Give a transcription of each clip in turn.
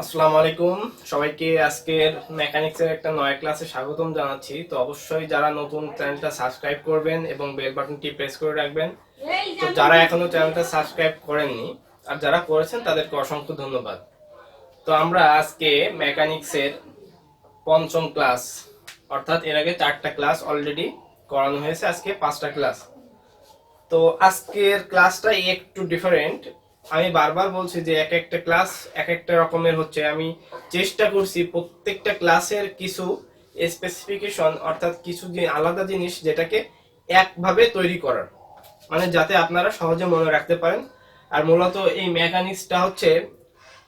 আসসালামু আলাইকুম সবাইকে আজকের মেকানিক্সের একটা নয়া ক্লাসে স্বাগতম জানাচ্ছি। তো অবশ্যই যারা নতুন চ্যানেলটা সাবস্ক্রাইব করবেন এবং বেল বাটনটি প্রেস করে রাখবেন। তো যারা এখনো চ্যানেলটা সাবস্ক্রাইব করেননি আর যারা করেছেন তাদেরকে অসংখ্য ধন্যবাদ। তো আমরা আজকে মেকানিক্সের পঞ্চম ক্লাস, অর্থাৎ এর আগে 4টা ক্লাস অলরেডি করানো হয়েছে, আজকে 5টা ক্লাস। তো আজকের ক্লাসটা একটু ডিফারেন্ট। আমি বারবার বলছি যে এক একটা ক্লাস এক একটা রকমের হচ্ছে। আমি চেষ্টা করছি প্রত্যেকটা ক্লাসের কিছু স্পেসিফিকেশন, অর্থাৎ কিছু যে আলাদা জিনিস যেটাকে একভাবে তৈরি করার, মানে যাতে আপনারা সহজে মনে রাখতে পারেন। আর মূলত এই মেকানিক্সটা হচ্ছে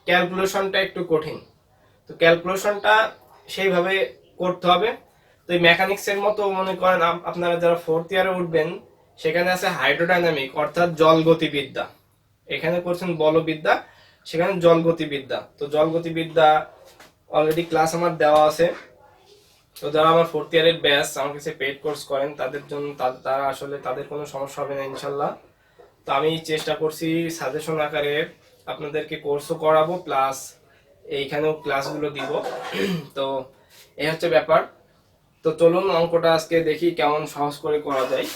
ক্যালকুলেশনটা একটু কঠিন। তো ক্যালকুলেশনটা সেইভাবে করতে হবে। তো এই মেকানিক্সের মতো মনে করেন আপনারা যারা 4th ইয়ারে উঠবেন, সেখানে আছে হাইড্রোডাইনামিক অর্থাৎ জল গতিবিদ্যা, এখানে করছেন বলবিদ্যা, সেখানে জল গতিবিদ্যা। তো জল গতিবিদ্যা অলরেডি ক্লাস আমার দেওয়া আছে। তো যারা আমার 4th ইয়ারের ব্যাচ আমার কাছে পেইড কোর্স করেন তাদের জন্য তারা আসলে তাদের কোনো সমস্যা হবে না ইনশাল্লাহ। তো আমি চেষ্টা করছি সাজেশন আকারে আপনাদেরকে কোর্সও করাবো, প্লাস এইখানেও ক্লাসগুলো দিব। তো এই হচ্ছে ব্যাপার। তো চলুন অঙ্কটা আজকে দেখি কেমন সহজ করে করা যায়।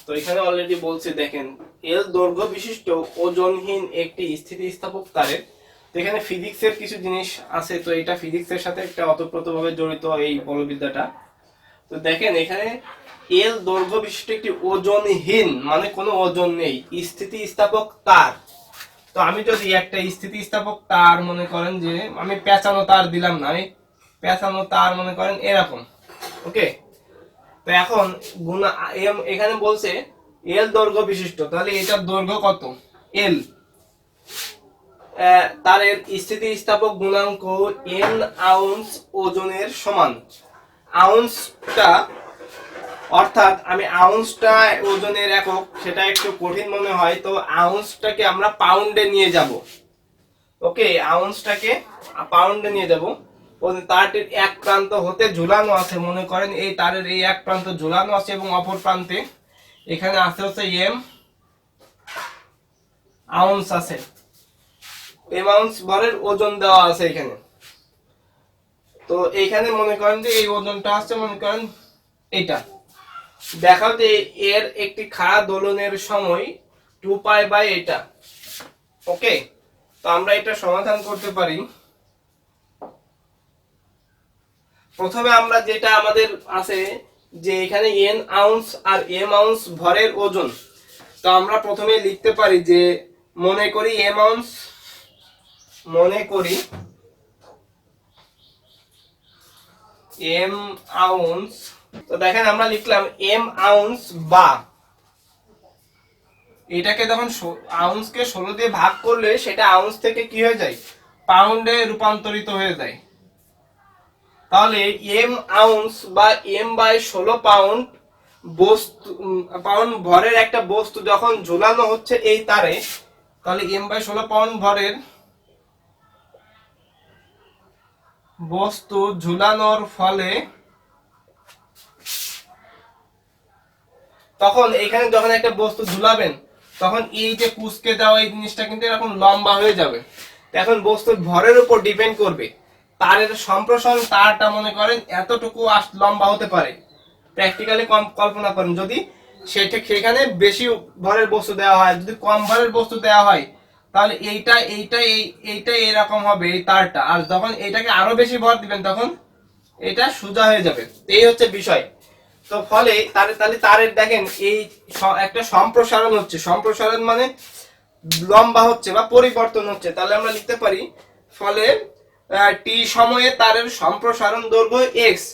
তো এখানে অলরেডি বলছে, দেখেন, এল দৈর্ঘ্য বিশিষ্ট ওজনহীন একটি স্থিতিস্থাপক তারের। তো এখানে ফিজিক্সের কিছু জিনিস আছে, তো এটা ফিজিক্সের সাথে একটা ওতপ্রোতভাবে জড়িত এই বলবিদ্যাটা। তো দেখেন এখানে এল দৈর্ঘ্য বিশিষ্ট একটি ওজনহীন মানে কোনো ওজন নেই স্থিতিস্থাপক তার। তো আমি যদি একটা স্থিতিস্থাপক তার মনে করেন যে আমি পেঁচানো তার দিলাম না, আমি পেঁচানো তার মনে করেন এরকম, ওকে। তো এখন গুণা এখানে বলছে এল দৈর্ঘ্য বিশিষ্ট, তাহলে এটার দৈর্ঘ্য কত? এল। তারের স্থিতিস্থাপক গুণাঙ্ক এন আউন্স ওজনের সমান। আউন্সটা, অর্থাৎ আমি আউন্সটা ওজনের একক, সেটা একটু কঠিন মনে হয়, তো আউন্সটাকে আমরা পাউন্ডে নিয়ে যাব। ওকে, আউন্সটাকে পাউন্ডে নিয়ে যাব। তারটির এক প্রান্ত হতে ঝুলানো আছে, মনে করেন এই তারের এই এক প্রান্ত ঝুলানো আছে এবং অপর প্রান্তে এখানে আছে হচ্ছে এম আউন্স আছে। এম আউন্স ভরের ওজন দেওয়া আছে এখানে। তো এইখানে মনে করেন যে এই ওজনটা আছে, মনে করেন এটা দেখাও যে এর একটি খাড়া দোলনের সময় 2 পাই বাই এটা। ওকে, তো আমরা এটা সমাধান করতে পারি। প্রথমে আমরা যেটা আমাদের আছে যে এখানে এন আউন্স আর এম আউন্স ভরের ওজন, তো আমরা প্রথমে লিখতে পারি যে মনে করি এম আউন্স, মনে করি এম আউন্স। তো দেখেন আমরা লিখলাম এম আউন্স, বা এটাকে যখন আউন্সকে 16 দিয়ে ভাগ করলে সেটা আউন্স থেকে কি হয়ে যায়? পাউন্ডে রূপান্তরিত হয়ে যায়। তাহলে এম আউন্স বা এম বাই 16 পাউন্ড বস্তু, পাউন্ড ভরের একটা বস্তু যখন ঝুলানো হচ্ছে এই তারে, তাহলে এম বাই 16 পাউন্ড ভরের বস্তু ঝুলানোর ফলে, তখন এখানে যখন একটা বস্তু ঝুলাবেন তখন এই যে কুচকে যাওয়া এই জিনিসটা কিন্তু এরকম লম্বা হয়ে যাবে। এখন বস্তুর ভরের উপর ডিপেন্ড করবে। তারের সম্প্রসারণ তারটা মনে করেন এতটুকু লম্বা হতে পারে। প্র্যাকটিক্যালি কল্পনা করেন যদি সেখানে বেশি ভরের বস্তু দেওয়া হয়, যদি কম ভরের বস্তু দেওয়া হয়, তাহলে এইটা এরকম হবে এই তারটা। আর যখন এটাকে আরো বেশি ভর দিবেন তখন এটা সোজা হয়ে যাবে। এই হচ্ছে বিষয়। তো ফলে তাহলে তারের দেখেন এই একটা সম্প্রসারণ হচ্ছে, সম্প্রসারণ মানে লম্বা হচ্ছে বা পরিবর্তন হচ্ছে। তাহলে আমরা লিখতে পারি ফলে টি সময়ে তারের সম্প্রসারণ দৈর্ঘ্য এক্স,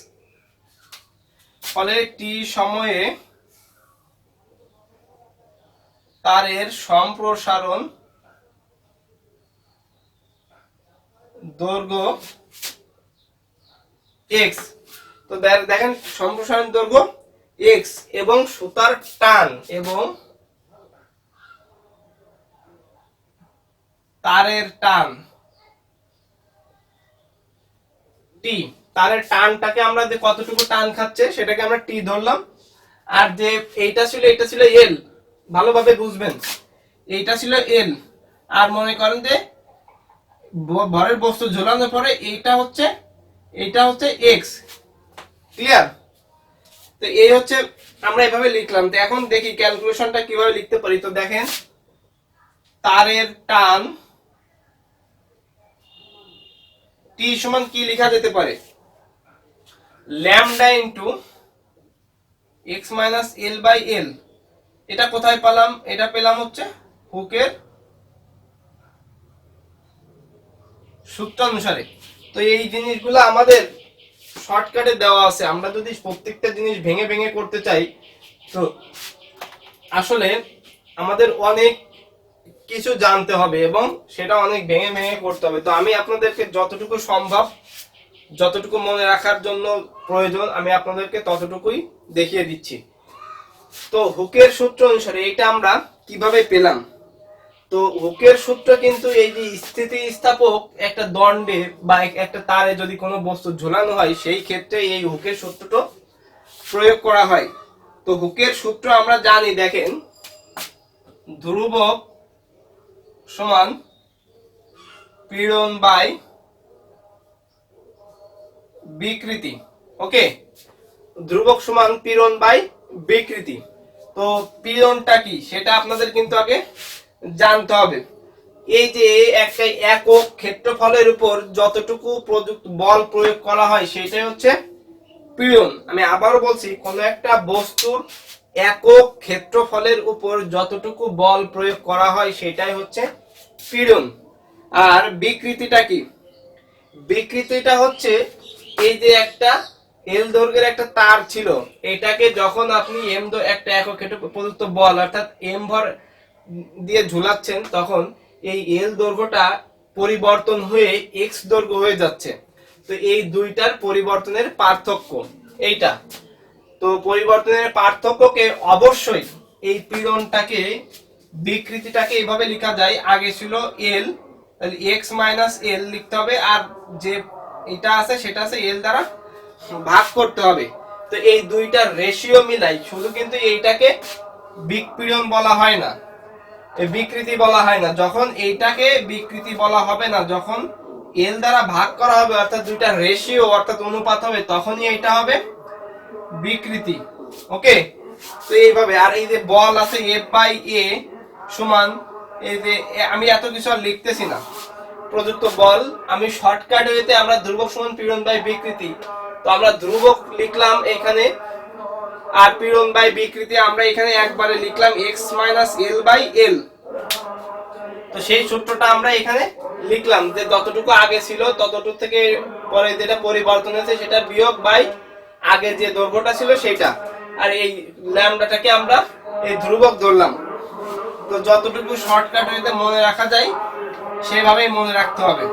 ফলে টি সময়ে তারের সম্প্রসারণ দৈর্ঘ্য এক্স। তো দেখেন সম্প্রসারণ দৈর্ঘ্য এক্স এবং সুতার টান এবং তারের টান টি। তারের টানটাকে আমরা যে কতটুকু টান খাচ্ছে সেটাকে আমরা টি ধরলাম, আর যে এটা ছিল এল, ভালোভাবে বুঝবেন, এইটা ছিল এল, আর মনে করেন যে ভরের বস্তু ঝোলানোর পরে এইটা হচ্ছে এক্স। ক্লিয়ার? তো এই হচ্ছে আমরা এভাবে লিখলাম। তো এখন দেখি ক্যালকুলেশনটা কিভাবে লিখতে পারি। তো দেখেন, তারের টান টি সমান কি লেখা যেতে পারে, lambda into X minus L by L. এটা কোথায় পেলাম? এটা পেলাম হচ্ছে হুকের সূত্র অনুসারে। তো এই জিনিসগুলো আমাদের শর্টকাটে দেওয়া আছে। আমরা যদি প্রত্যেকটা জিনিস ভেঙে ভেঙে করতে চাই তো আসলে আমাদের অনেক কিছু জানতে হবে এবং সেটা অনেক ভেঙে ভেঙে করতে হবে। তো আমি আপনাদেরকে যতটুকু সম্ভব, যতটুকু মনে রাখার জন্য প্রয়োজন, আমি আপনাদেরকে ততটুকুই দেখিয়ে দিচ্ছি। তো হুকের সূত্র অনুসারে এটা আমরা কিভাবে পেলাম? তো হুকের সূত্র কিন্তু এই যে স্থিতিস্থাপক একটা দণ্ডে বা একটা তারে যদি কোনো বস্তু ঝোলানো হয় সেই ক্ষেত্রে এই হুকের সূত্রটা প্রয়োগ করা হয়। তো হুকের সূত্র আমরা জানি, দেখেন, ধ্রুবক সমান পীড়ন বাই বিকৃতি। ওকে, ধ্রুবক সমান পীড়ন বাই বিকৃতি। তো পীড়নটা কি সেটা আপনাদের কিন্তু আগে জানতে হবে। এই যে একটা একক ক্ষেত্রফলের উপর যতটুকু বল প্রয়োগ করা হয় সেটাই হচ্ছে পীড়ন। আমি আবারও বলছি, কোন একটা বস্তুর একক ক্ষেত্রফলের উপর যতটুকু বল প্রয়োগ করা হয় সেটাই হচ্ছে পীড়ন। আর বিকৃতিটা কি? বিকৃতিটা হচ্ছে এই যে একটা এল দৈর্ঘ্যের একটা তার ছিল, এটাকে যখন আপনি একটা একক প্রদত্ত বল অর্থাৎ এম ভর দিয়ে ঝুলাচ্ছেন তখন এই এল দৈর্ঘ্যটা পরিবর্তন হয়ে এক্স দৈর্ঘ্য হয়ে যাচ্ছে। তো এই দুইটার পরিবর্তনের পার্থক্য এইটা। তো পরিবর্তনের পার্থক্যকে অবশ্যই এই পীড়নটাকে, বিকৃতিটাকে এইভাবে লেখা যায়, আগে ছিল এল, তাহলে এক্স মাইনাস এল লিখতে হবে, আর যে এটা আছে সেটা আছে এল দ্বারা ভাগ করতে হবে। তো এই দুইটার রেশিও মিলাই শুধু কিন্তু এইটাকে বিকপীড়ন বলা হয় না, বিকৃতি বলা হয় না। যখন এইটাকে বিকৃতি বলা হবে না, যখন এল দ্বারা ভাগ করা হবে অর্থাৎ দুইটা রেশিও অর্থাৎ অনুপাত হবে, তখনই এটা হবে বিকৃতি। ওকে, তো এইভাবে। আর এই যে বল আছে এফ বাই এ সমান, এই যে আমি এত কিছু আর লিখতেছি না, প্রযুক্ত বল আমি শর্টকাট হইতে আমরা ধ্রুবক সমান পীড়ন বাই বিকৃতি, তো আমরা ধ্রুবক লিখলাম এখানে, আর পীড়ন বাই বিকৃতি আমরা এখানে একবারে লিখলাম X minus L by L. তো সেই সূত্রটা আমরা এখানে লিখলাম যে যতটুকু আগে ছিল ততটুকু থেকে পরে যেটা পরিবর্তন হয়েছে সেটা বিয়োগ বাই আগে যে দৈর্ঘ্যটা ছিল সেটা, আর এই ল্যামডাটাকে আমরা এই ধ্রুবক ধরলাম। তো যতটুকু শর্টকাট হইতে মনে রাখা যায় সেভাবেই মনে রাখতে হবে।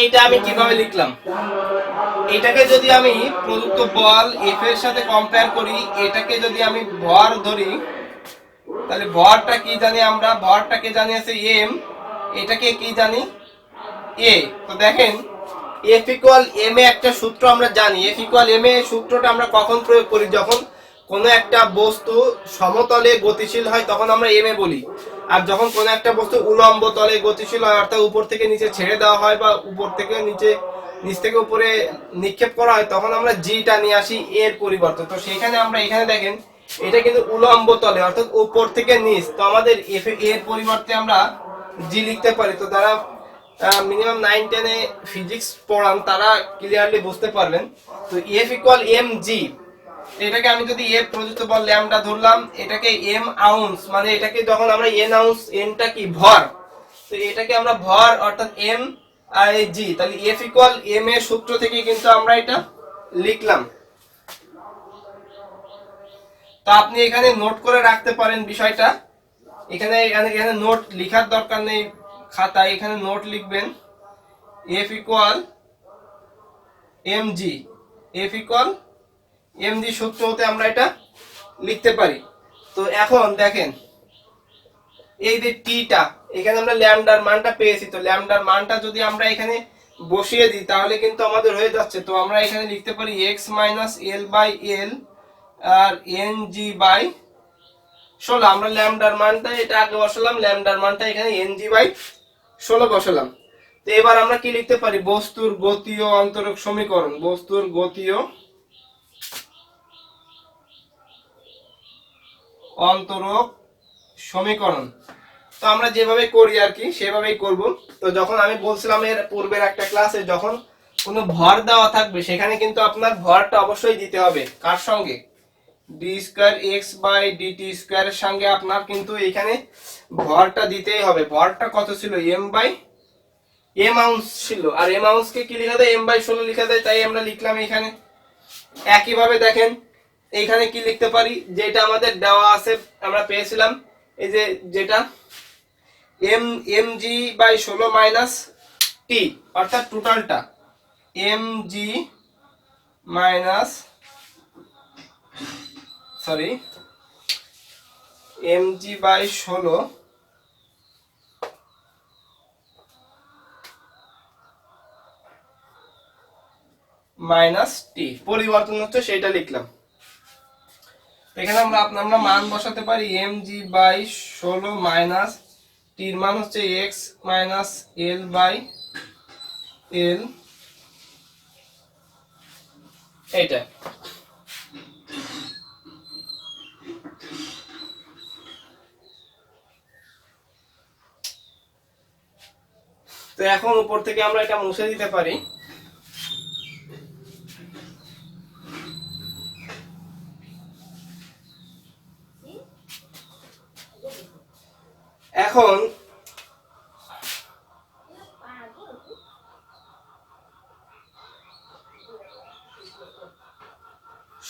এইটা আমি কিভাবে লিখলাম, এটাকে যদি আমি প্রদত্ত বল এফ এর সাথে কম্পেয়ার করি, এটাকে যদি আমি ভর ধরি তাহলে ভরটা কি জানি আমরা, ভরটাকে জানি আছে এম, এটাকে কি জানি এ। তো দেখেন এফ ইকুয়াল এম এ একটা সূত্র আমরা জানি, এফ ইকুয়াল এম এ সূত্রটা আমরা কখন প্রয়োগ করি, যখন কোন একটা বস্তু সমতলে গতিশীল হয় তখন আমরা এম এ বলি, আর যখন কোন একটা বস্তু উলম্ব তলে গতিশীল হয় অর্থাৎ উপর থেকে নিচে ছেড়ে দেওয়া হয় বা উপর থেকে নিচে, নিচ থেকে উপরে নিক্ষেপ করা হয় তখন আমরা জিটা নিয়ে আসি এর পরিবর্তে। তো সেখানে আমরা এখানে দেখেন এটা কিন্তু উলম্ব তলে অর্থাৎ উপর থেকে নিচ, তো আমাদের এফ এর পরিবর্তে আমরা জি লিখতে পারি। তো তারা মিনিমাম 9-10 এ ফিজিক্স পড়ান তারা ক্লিয়ারলি বুঝতে পারবেন। তো এফ ইকুয়াল এম জি, এটাকে আমি যদি এফ প্রযুক্ত বল ল্যামডা ধরলাম, এটাকে এম আউন্স, মানে এটাকে যখন আমরা এন আউন্স, এনটা কি ভর, তো এটাকে আমরা ভর অর্থাৎ এম আর জি, তাহলে এফ ইকুয়াল এম এর সূত্র থেকে কিন্তু আমরা এটা লিখলাম। তো আপনি এখানে নোট করে রাখতে পারেন বিষয়টা। এখানে এখানে এখানে নোট লেখার দরকার নেই খাতায়, এখানে নোট লিখবেন F equal MG, F equal MG সূত্র হতে আমরা এটা লিখতে পারি। তো এখন দেখেন এই যে টিটা, এখানে আমরা ল্যামডার মানটা পেয়েছি, তো ল্যামডার মানটা যদি আমরা এখানে বসিয়ে দিই তাহলে কিন্তু আমাদের হয়ে যাচ্ছে। তো আমরা এখানে লিখতে পারি X minus L by L আর এন জি বাই 16। আমরা ল্যামডার মানটা এটা আগে বসালাম, ল্যামডার মানটা এখানে এন জি বাই 16 বসালাম। তো এবার আমরা কি লিখতে পারি, বস্তুর গতীয় অন্তরক সমীকরণ, বস্তুর গতীয় অন্তরক সমীকরণ। তো আমরা যেভাবে করি আর কি সেভাবেই করব। তো যখন আমি বলছিলাম এর পূর্বের একটা ক্লাসে, যখন কোনো ভর দেওয়া থাকবে সেখানে কিন্তু আপনার ভরটা অবশ্যই দিতে হবে কার সঙ্গে, D square X by DT স্কয়ারের সঙ্গে আপনার কিন্তু এখানে ভরটা দিতেই হবে। ভরটা কত ছিল, এম বাই এম আউন্স ছিল, আর এম আউন্সকে কি লেখা দেয়, এম বাই 16 লেখা দেয়, তাই আমরা লিখলাম এখানে। একইভাবে দেখেন এইখানে কি লিখতে পারি, যেটা আমাদের দেওয়া আছে আমরা পেয়েছিলাম, এই যে যেটা M M G by 16 minus T, অর্থাৎ টোটালটা M G minus sorry M G by 16 minus T, পরিবর্তন হচ্ছে সেটা লিখলাম। এখানে আমরা মান বসাতে পারি এম জি বাই 16 মাইনাস টির মান হচ্ছে X minus L by L, এইটা। তো এখন উপর থেকে আমরা এটা মুছে দিতে পারি। এখন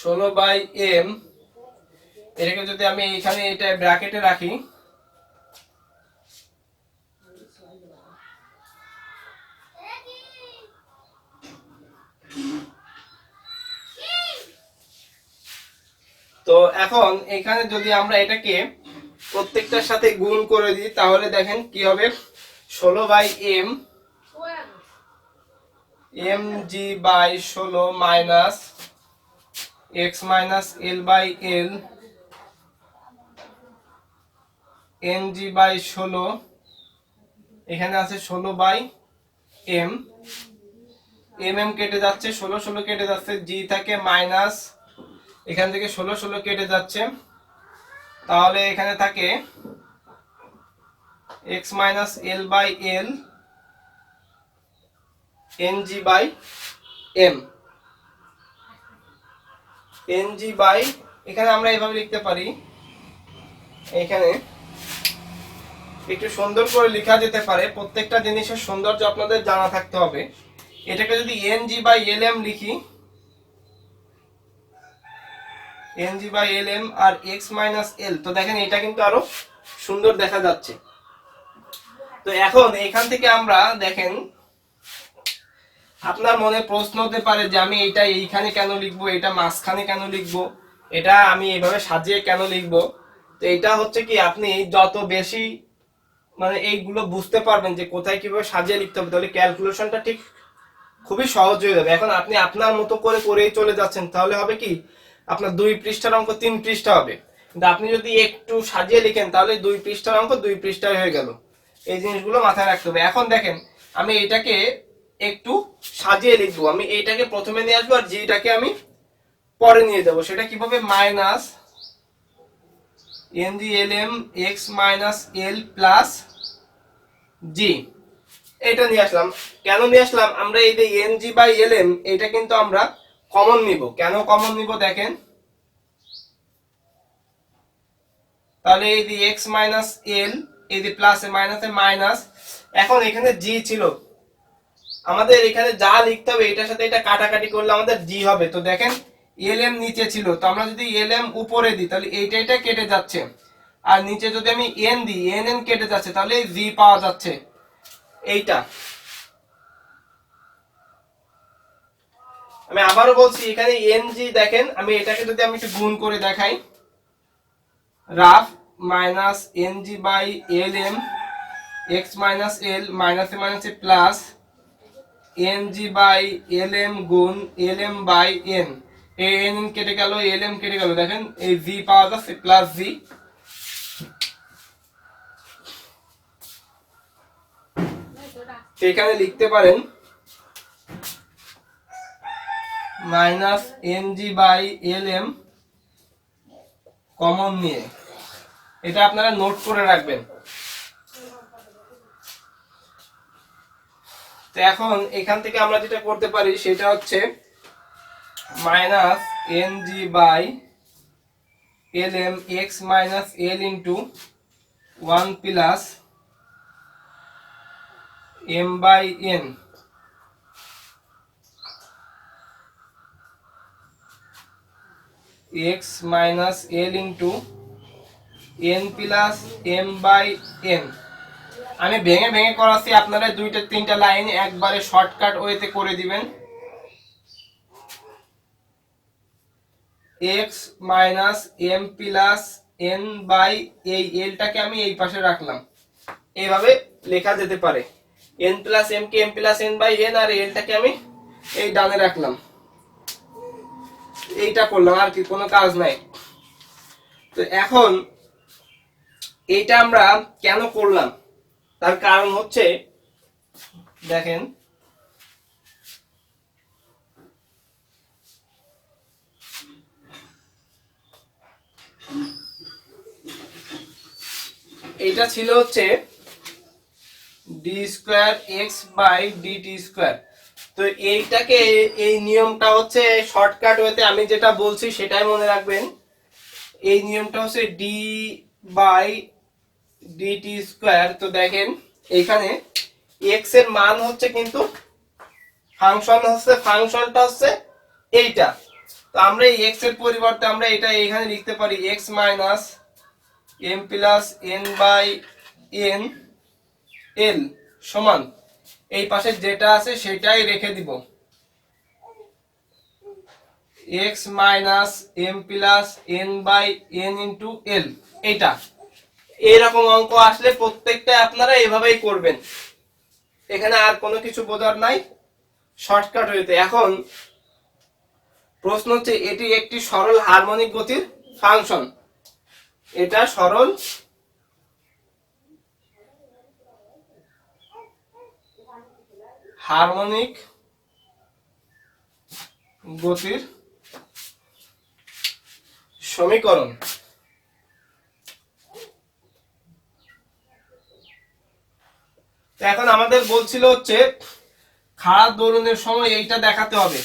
16 বাই এম, এটাকে যদি আমি এখানে এটা ব্র্যাকেটে রাখি, তো এখন এখানে যদি আমরা এটাকে প্রত্যেকটার সাথে গুণ করে দিই তাহলে দেখেন কি হবে, 16 by M M G by 16 minus X minus L by L N G by 16, এখানে আছে 16 বাই এম, এম এম কেটে যাচ্ছে, 16 16 কেটে যাচ্ছে, জি থাকে মাইনাস, এখান থেকে 16 16 কেটে যাচ্ছে, তাহলে এখানে থাকে X minus L by L N G by M, N G by, এখানে আমরা এভাবে লিখতে পারি, এখানে একটু সুন্দর করে লেখা যেতে পারে, প্রত্যেকটা জিনিসের সৌন্দর্য আপনাদের জানা থাকতে হবে। এটাকে যদি N G by L M লিখি, N G by L M আর এক্স মাইনাস এল, তো দেখেন এটা কিন্তু আরো সুন্দর দেখা যাচ্ছে। তো এখন এখান থেকে আমরা দেখেন আপনার মনে প্রশ্ন হতে পারে যে আমি এটা এইখানে কেন লিখবো, এটা মাঝখানে কেন লিখবো, এটা আমি এইভাবে সাজিয়ে কেন লিখবো। তো এটা হচ্ছে কি, আপনি যত বেশি মানে এইগুলো বুঝতে পারবেন যে কোথায় কিভাবে সাজিয়ে লিখতে হবে, তাহলে ক্যালকুলেশনটা ঠিক খুবই সহজ হয়ে যাবে। এখন আপনি আপনার মতো করে করেই চলে যাচ্ছেন, তাহলে হবে কি আপনার 2 পৃষ্ঠার অঙ্ক 3 পৃষ্ঠা হবে, কিন্তু আপনি যদি একটু সাজিয়ে লিখেন তাহলে 2 পৃষ্ঠার অঙ্ক 2 পৃষ্ঠায় হয়ে গেল। এই জিনিসগুলো মাথায় রাখতে হবে। এখন দেখেন আমি এটাকে একটু সাজিয়ে লিখবো, আমি এইটাকে প্রথমে নিয়ে আসবো আর জিটাকে আমি পরে নিয়ে যাব। সেটা কিভাবে, minus N G L M X minus L plus G, এটা নিয়ে আসলাম। কেন নিয়ে আসলাম, আমরা এই যে N G by L M এটা কিন্তু আমরা কমন নিব। কেন কমন নিব দেখেন, তাহলে এই যে এক্স মাইনাস এল, এই যে plus A minus A minus, এখন এখানে জি ছিল, আমাদের এখানে যা লিখতে হবে এটার সাথে এটা কাটাকাটি করলে আমাদের জি হবে। তো দেখেন এলএম নিচে ছিল, তো আমরা যদি এলএম উপরে দিই তাহলে এইটা কেটে যাচ্ছে, আর নিচে যদি আমি এন দিই এন এন কেটে যাচ্ছে, তাহলে জি পাওয়া যাচ্ছে এইটা। আমি আবারও বলছি, এখানে এন জি দেখেন, আমি এটাকে যদি আমি একটু গুণ করে দেখাই, rough minus N G by L M X minus L minus A minus A plus N G by L M গুণ L M by N, N কেটে গেল এল এম কেটে গেল, দেখেন এই জি পাওয়া যাচ্ছে প্লাস জি। এখানে লিখতে পারেন minus N G by L M common নিয়ে, এটা আপনারা নোট করে রাখবেন। তো এখন এখান থেকে আমরা যেটা করতে পারি সেটা হচ্ছে minus N G by L M X minus L into 1 plus M by N X minus L into N plus M by N. আমি ভেঙে ভেঙে করাচ্ছি, আপনারা দুইটা তিনটা লাইন একবারে শর্টকাট ওয়েতে করে দিবেন। X minus M plus N by এই এলটাকে আমি এই পাশে রাখলাম, এইভাবে লেখা যেতে পারে। এন প্লাস এম কে M plus N by N, আর এলটাকে আমি এই ডানে রাখলাম, এইটা করলাম, আর কি কোনো কাজ নাই। তো এখন এইটা আমরা কেন করলাম, তার কারণ হচ্ছে দেখেন, এইটা ছিল হচ্ছে D square X by D T square. তো এইটাকে, এই নিয়মটা হচ্ছে শর্টকাট ওয়েতে আমি যেটা বলছি সেটাই মনে রাখবেন। এই নিয়মটা হচ্ছে ডি বাই ডিটি স্কোয়ার। তো দেখেন এখানে এক্স এর মান হচ্ছে কিন্তু ফাংশনটা হচ্ছে এইটা। তো আমরা এই এক্স এর পরিবর্তে আমরা এটা এখানে লিখতে পারি X minus M plus N by N L সমান এই পাশে যেটা আছে সেটাই রেখে দিব, X minus M plus N by N into L. এইটা এইরকম অঙ্ক আসলে প্রত্যেকটা আপনারা এভাবেই করবেন, এখানে আর কোনো কিছু বোঝার নাই, শর্টকাট হইতে। এখন প্রশ্ন হচ্ছে, এটি একটি সরল হারমোনিক গতির ফাংশন, এটা সরল হারমোনিক গতির সমীকরণ। এখন আমাদের বলছিল হচ্ছে খাড়া দোলনের সময় এইটা দেখাতে হবে।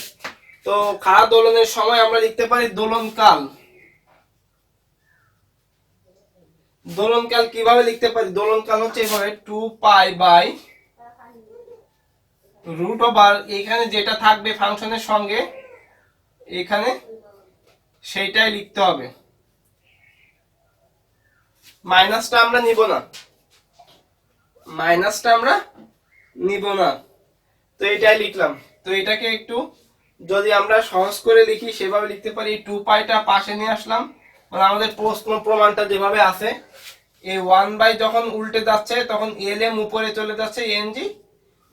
তো খাড়া দোলনের সময় আমরা লিখতে পারি দোলনকাল। দোলনকাল কিভাবে লিখতে পারি, দোলনকাল হচ্ছে এভাবে 2 পাই বাই রুট ওভার, এখানে যেটা থাকবে ফাংশনের সঙ্গে এখানে সেইটাই লিখতে হবে, মাইনাসটা আমরা নিব না, তো এটাই লিখলাম। তো এটাকে একটু যদি আমরা সহজ করে লিখি সেভাবে লিখতে পারি, 2 পাইটা পাশে নিয়ে আসলাম, মানে আমাদের প্রশ্ন প্রমাণটা যেভাবে আছে, এই 1 বাই যখন উল্টে যাচ্ছে তখন এল এম উপরে চলে যাচ্ছে, এন জি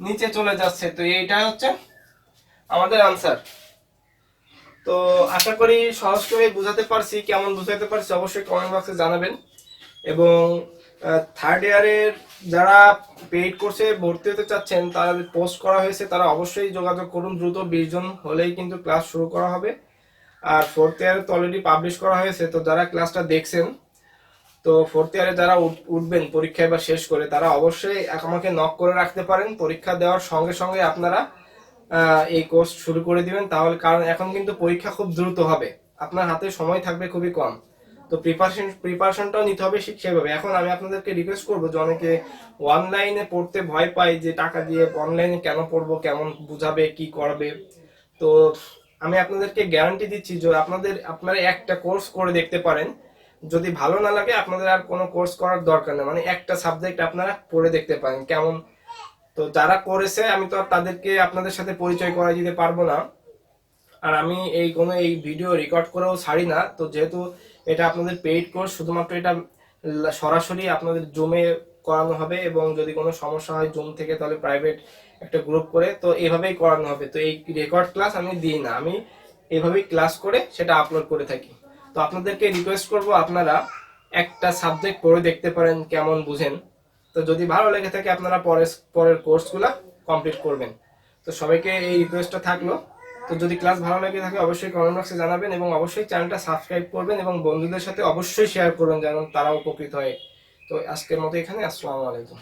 নিচে চলে যাচ্ছে। তো এইটাই হচ্ছে আমাদের আনসার। তো আশা করি সহজ করে বুঝাতে পারছি, কেমন বুঝাতে পারছি অবশ্যই কমেন্ট বক্সে জানাবেন। এবং থার্ড ইয়ারের যারা পেইড কোর্সে ভর্তি হতে চাচ্ছেন, তারা পোস্ট করা হয়েছে, তারা অবশ্যই যোগাযোগ করুন দ্রুত, 20 জন হলেই কিন্তু ক্লাস শুরু করা হবে। আর ফোর্থ ইয়ারে তো অলরেডি পাবলিশ করা হয়েছে, তো যারা ক্লাসটা দেখছেন, তো ফোর্থ ইয়ারে যারা উঠবেন পরীক্ষায় বা শেষ করে, তারা অবশ্যই আমাকে নক করে রাখতে পারেন, পরীক্ষা দেওয়ার সঙ্গে সঙ্গে আপনারা এই কোর্স শুরু করে দিবেন। তাহলে, কারণ এখন কিন্তু পরীক্ষা খুব দ্রুত হবে, আপনার হাতে সময় থাকবে খুবই কম, তো প্রিপারেশনটাও নিতে হবে ঠিক সেভাবে। এখন আমি আপনাদেরকে রিকোয়েস্ট করবো যে অনেকে অনলাইনে পড়তে ভয় পায়, যে টাকা দিয়ে অনলাইনে কেন পড়বো, কেমন বুঝাবে, কি করবে। তো আমি আপনাদেরকে গ্যারান্টি দিচ্ছি যে আপনারা একটা কোর্স করে দেখতে পারেন, যদি ভালো না লাগে আপনাদের আর কোনো কোর্স করার দরকার নেই, মানে একটা সাবজেক্ট আপনারা পড়ে দেখতে পারেন কেমন। তো যারা করেছে আমি তো আর তাদেরকে আপনাদের সাথে পরিচয় করাই দিতে পারবো না, আর আমি এই ভিডিও রেকর্ড করেও ছাড়ি না। তো যেহেতু এটা আপনাদের পেইড কোর্স, শুধুমাত্র এটা সরাসরি আপনাদের জুমে করানো হবে, এবং যদি কোনো সমস্যা হয় জুম থেকে তাহলে প্রাইভেট একটা গ্রুপ করে তো এভাবেই করানো হবে। তো এই রেকর্ড ক্লাস আমি দিই না, আমি এভাবেই ক্লাস করে সেটা আপলোড করে থাকি। তো আপনাদেরকে রিকোয়েস্ট করব আপনারা একটা সাবজেক্ট পড়ে দেখতে পারেন কেমন বুঝেন। তো যদি ভালো লেগে থাকে আপনারা পরের কোর্সগুলো কমপ্লিট করবেন। তো সবাইকে এই রিকোয়েস্টটা থাকলো। তো যদি ক্লাস ভালো লেগে থাকে অবশ্যই কমেন্ট বক্সে জানাবেন, এবং অবশ্যই চ্যানেলটা সাবস্ক্রাইব করবেন এবং বন্ধুদের সাথে অবশ্যই শেয়ার করবেন যেন তারা উপকৃত হয়। তো আজকের মতো এখানে, আসসালামু আলাইকুম।